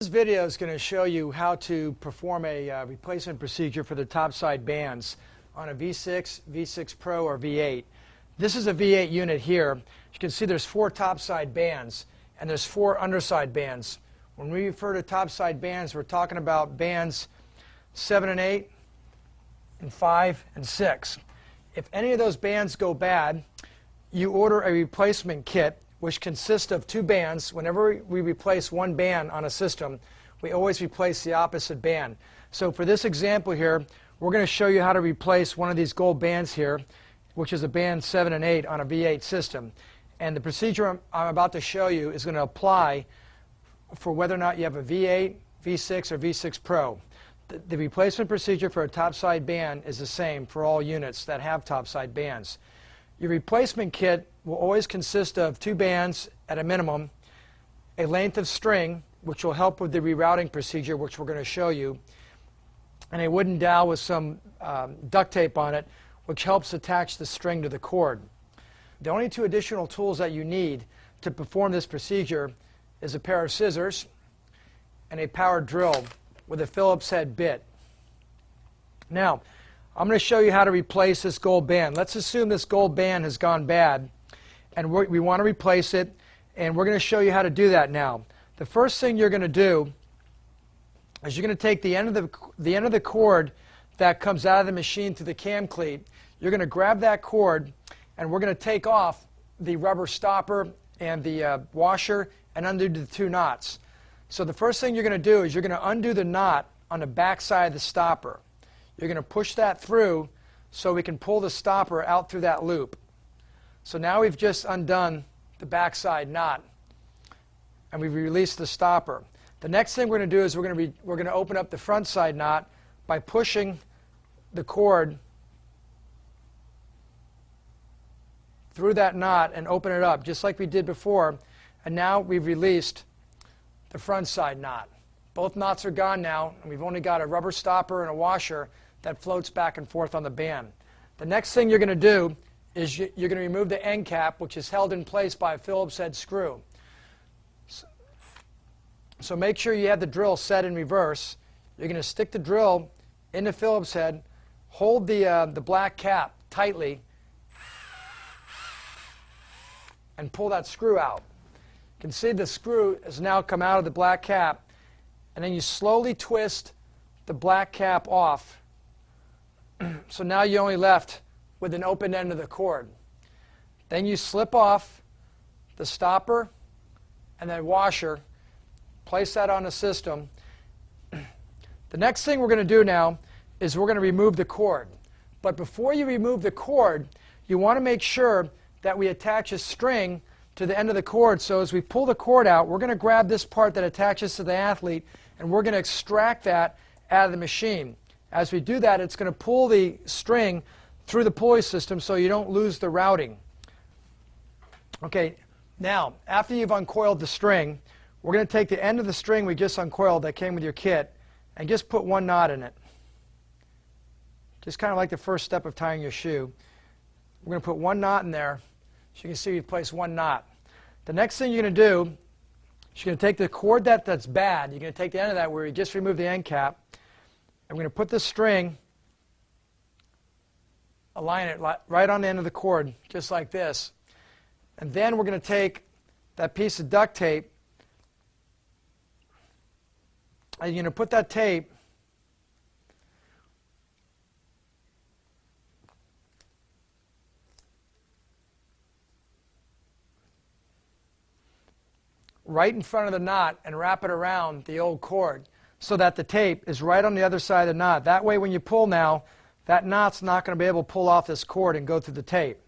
This video is going to show you how to perform a replacement procedure for the topside bands on a V6, V6 Pro, or V8. This is a V8 unit here. You can see there's 4 topside bands and there's 4 underside bands. When we refer to topside bands, we're talking about bands 7 and 8 and 5 and 6. If any of those bands go bad, you order a replacement kit which consists of 2 bands. Whenever we replace one band on a system, we always replace the opposite band. So for this example here, we're going to show you how to replace one of these gold bands here, which is a band 7 and 8 on a V8 system. And the procedure I'm about to show you is going to apply for whether or not you have a V8, V6, or V6 Pro. The replacement procedure for a topside band is the same for all units that have topside bands. Your replacement kit will always consist of 2 bands at a minimum, a length of string, which will help with the rerouting procedure, which we're going to show you, and a wooden dowel with some duct tape on it, which helps attach the string to the cord. The only 2 additional tools that you need to perform this procedure is a pair of scissors and a power drill with a Phillips head bit. Now, I'm going to show you how to replace this gold band. Let's assume this gold band has gone bad and we want to replace it, and we're going to show you how to do that now. The first thing you're going to do is you're going to take the end of the cord that comes out of the machine to the cam cleat. You're going to grab that cord and we're going to take off the rubber stopper and the washer and undo the 2 knots. So the first thing you're going to do is you're going to undo the knot on the back side of the stopper. You're going to push that through so we can pull the stopper out through that loop. So now we've just undone the backside knot and we've released the stopper. The next thing we're going to do is we're going to open up the front side knot by pushing the cord through that knot and open it up just like we did before, and now we've released the front side knot. Both knots are gone now, and we've only got a rubber stopper and a washer that floats back and forth on the band. The next thing you're going to do is you're going to remove the end cap, which is held in place by a Phillips head screw. So make sure you have the drill set in reverse. You're going to stick the drill in the Phillips head, hold the black cap tightly, and pull that screw out. You can see the screw has now come out of the black cap, and then you slowly twist the black cap off. So now you're only left with an open end of the cord. Then you slip off the stopper and then washer, place that on the system. The next thing we're going to do now is we're going to remove the cord. But before you remove the cord, you want to make sure that we attach a string to the end of the cord. So as we pull the cord out, we're going to grab this part that attaches to the athlete and we're going to extract that out of the machine. As we do that, it's going to pull the string through the pulley system so you don't lose the routing. Okay, now after you've uncoiled the string, we're going to take the end of the string we just uncoiled that came with your kit and just put 1 knot in it. Just kind of like the first step of tying your shoe. We're going to put 1 knot in there. So you can see we've placed 1 knot. The next thing you're going to do is you're going to take the cord that's bad. You're going to take the end of that where you just removed the end cap. And we're going to put the string, align it right on the end of the cord, just like this. And then we're going to take that piece of duct tape, and you're going to put that tape right in front of the knot and wrap it around the old cord so that the tape is right on the other side of the knot. That way when you pull now, that knot's not going to be able to pull off this cord and go through the tape.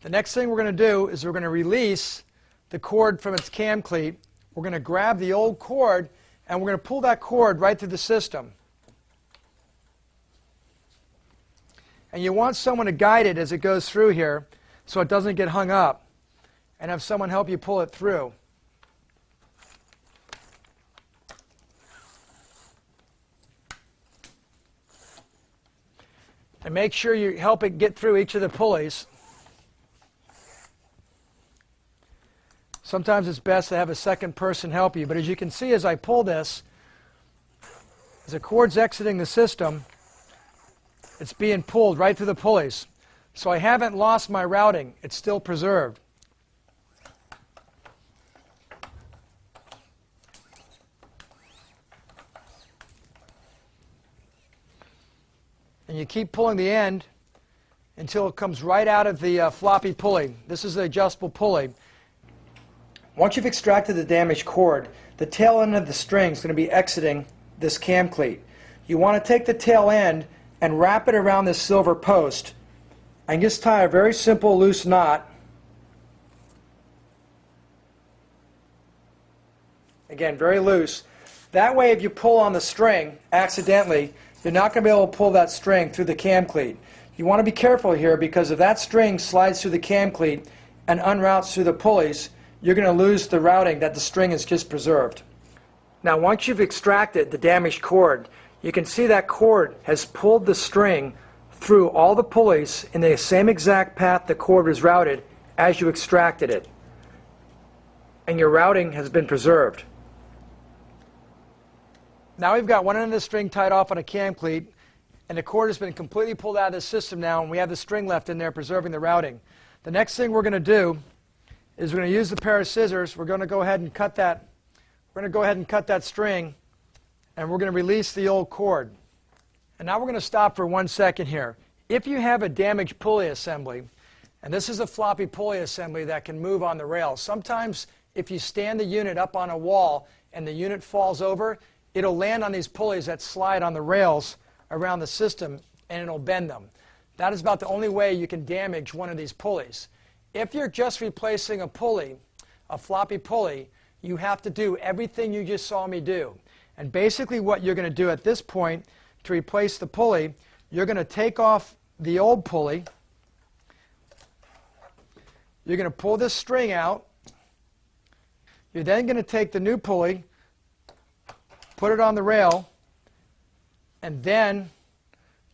The next thing we're going to do is we're going to release the cord from its cam cleat. We're going to grab the old cord and we're going to pull that cord right through the system. And you want someone to guide it as it goes through here so it doesn't get hung up, and have someone help you pull it through. And make sure you help it get through each of the pulleys. Sometimes it's best to have a second person help you. But as you can see, as I pull this, as the cord's exiting the system, it's being pulled right through the pulleys. So I haven't lost my routing. It's still preserved. And you keep pulling the end until it comes right out of the floppy pulley. This is the adjustable pulley. Once you've extracted the damaged cord, the tail end of the string is going to be exiting this cam cleat. You want to take the tail end and wrap it around this silver post and just tie a very simple loose knot. Again, very loose. That way, if you pull on the string accidentally, you're not going to be able to pull that string through the cam cleat. You want to be careful here, because if that string slides through the cam cleat and unroutes through the pulleys, you're going to lose the routing that the string has just preserved. Now, once you've extracted the damaged cord, you can see that cord has pulled the string through all the pulleys in the same exact path the cord was routed as you extracted it. And your routing has been preserved. Now we've got one end of the string tied off on a cam cleat, and the cord has been completely pulled out of the system now, and we have the string left in there preserving the routing. The next thing we're going to do is we're going to use the pair of scissors. We're going to go ahead and cut that. We're going to go ahead and cut that string, and we're going to release the old cord. And now we're going to stop for 1 second here. If you have a damaged pulley assembly, and this is a floppy pulley assembly that can move on the rail, sometimes if you stand the unit up on a wall and the unit falls over, it'll land on these pulleys that slide on the rails around the system, and it'll bend them. That is about the only way you can damage one of these pulleys. If you're just replacing a pulley, a floppy pulley, you have to do everything you just saw me do. And basically what you're going to do at this point to replace the pulley, you're going to take off the old pulley. You're going to pull this string out. You're then going to take the new pulley, put it on the rail, and then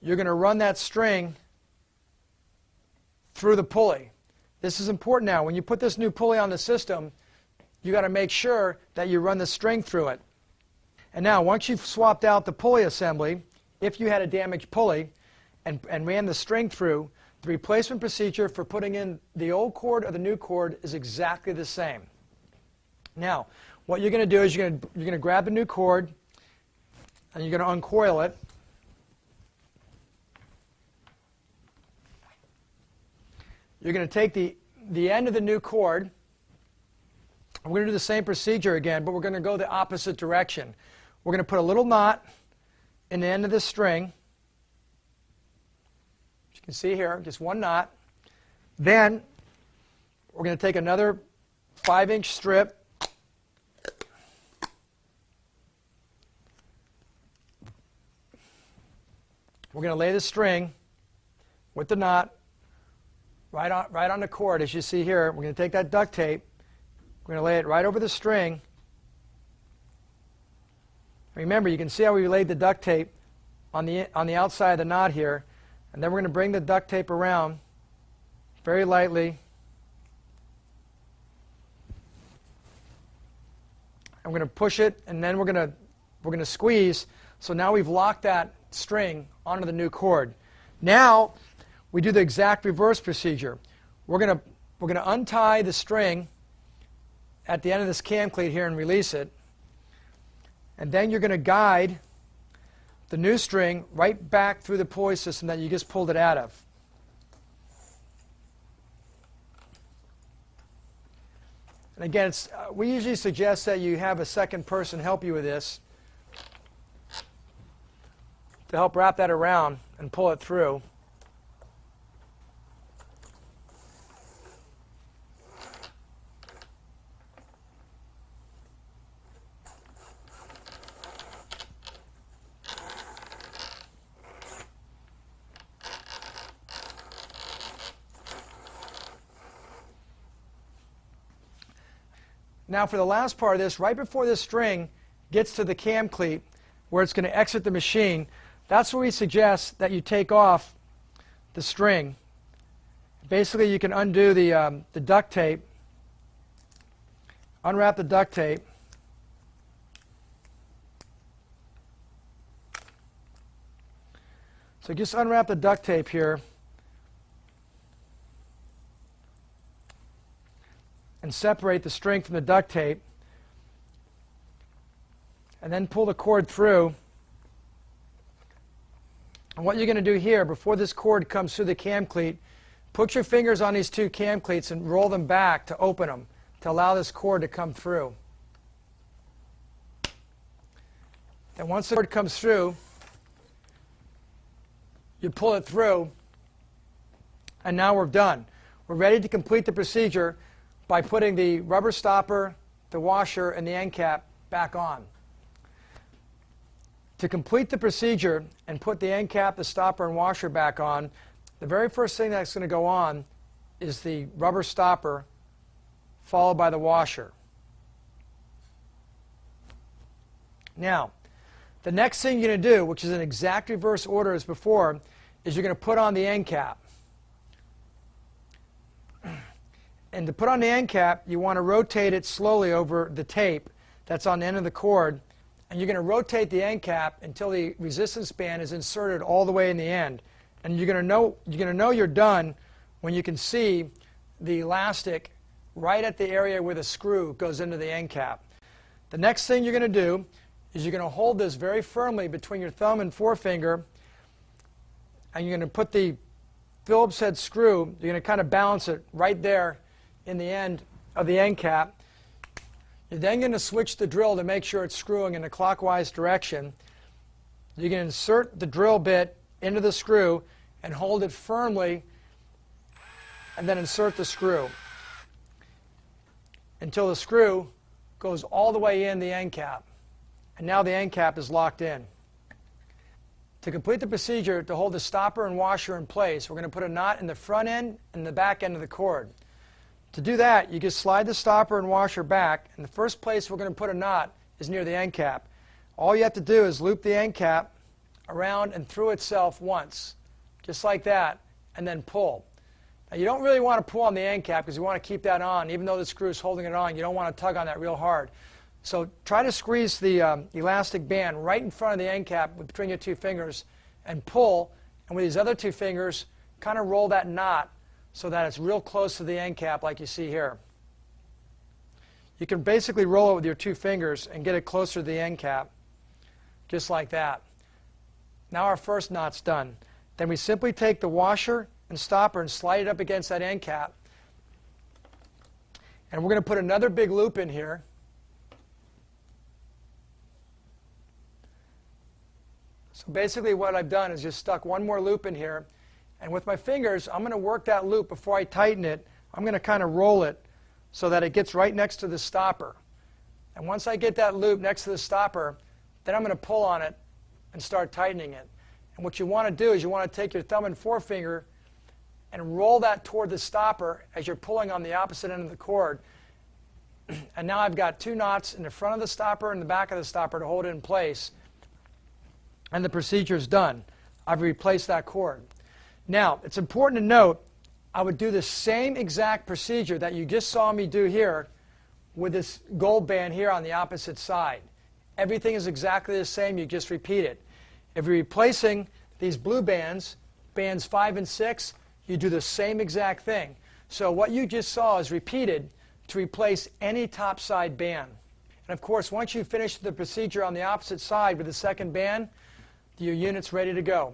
you're going to run that string through the pulley. This is important now. When you put this new pulley on the system, you've got to make sure that you run the string through it. And now, once you've swapped out the pulley assembly, if you had a damaged pulley and ran the string through, the replacement procedure for putting in the old cord or the new cord is exactly the same. Now, what you're going to do is you're going to grab the new cord and you're going to uncoil it. You're going to take the end of the new cord. We're going to do the same procedure again, but we're going to go the opposite direction. We're going to put a little knot in the end of the string. As you can see here, just one knot. Then we're going to take another 5-inch strip. We're going to lay the string with the knot right on the cord, as you see here. We're going to take that duct tape. We're going to lay it right over the string. Remember, you can see how we laid the duct tape on the outside of the knot here. And then we're going to bring the duct tape around very lightly. And we're going to push it, and then we're going to squeeze. So now we've locked that string onto the new cord. Now we do the exact reverse procedure. We're going to untie the string at the end of this cam cleat here and release it. And then you're going to guide the new string right back through the pulley system that you just pulled it out of. And again, we usually suggest that you have a second person help you with this to help wrap that around and pull it through. Now for the last part of this, right before this string gets to the cam cleat where it's going to exit the machine, that's where we suggest that you take off the string. Basically, you can undo the duct tape, unwrap the duct tape, So just unwrap the duct tape here and separate the string from the duct tape, and then pull the cord through. And what you're going to do here, before this cord comes through the cam cleat, put your fingers on these two cam cleats and roll them back to open them, to allow this cord to come through. And once the cord comes through, you pull it through, and now we're done. We're ready to complete the procedure by putting the rubber stopper, the washer, and the end cap back on. To complete the procedure and put the end cap, the stopper, and washer back on, the very first thing that's going to go on is the rubber stopper, followed by the washer. Now, the next thing you're going to do, which is in exact reverse order as before, is you're going to put on the end cap. And to put on the end cap, you want to rotate it slowly over the tape that's on the end of the cord. And you're going to rotate the end cap until the resistance band is inserted all the way in the end. And you're going to know you're done when you can see the elastic right at the area where the screw goes into the end cap. The next thing you're going to do is you're going to hold this very firmly between your thumb and forefinger, and you're going to put the Phillips head screw, you're going to kind of balance it right there in the end of the end cap. You're then going to switch the drill to make sure it's screwing in a clockwise direction. You're going to insert the drill bit into the screw and hold it firmly, and then insert the screw until the screw goes all the way in the end cap. And now the end cap is locked in. To complete the procedure, to hold the stopper and washer in place, we're going to put a knot in the front end and the back end of the cord. To do that, you just slide the stopper and washer back, and the first place we're going to put a knot is near the end cap. All you have to do is loop the end cap around and through itself once, just like that, and then pull. Now, you don't really want to pull on the end cap because you want to keep that on. Even though the screw is holding it on, you don't want to tug on that real hard. So try to squeeze the elastic band right in front of the end cap between your two fingers and pull, and with these other two fingers, kind of roll that knot so that it's real close to the end cap like you see here. You can basically roll it with your two fingers and get it closer to the end cap, just like that. Now our first knot's done. Then we simply take the washer and stopper and slide it up against that end cap. And we're going to put another big loop in here. So basically what I've done is just stuck one more loop in here. And with my fingers, I'm going to work that loop before I tighten it. I'm going to kind of roll it so that it gets right next to the stopper. And once I get that loop next to the stopper, then I'm going to pull on it and start tightening it. And what you want to do is you want to take your thumb and forefinger and roll that toward the stopper as you're pulling on the opposite end of the cord. And now I've got two knots in the front of the stopper and the back of the stopper to hold it in place. And the procedure's done. I've replaced that cord. Now, it's important to note, I would do the same exact procedure that you just saw me do here with this gold band here on the opposite side. Everything is exactly the same, you just repeat it. If you're replacing these blue bands, bands 5 and 6, you do the same exact thing. So what you just saw is repeated to replace any top side band. And of course, once you finish the procedure on the opposite side with the second band, your unit's ready to go.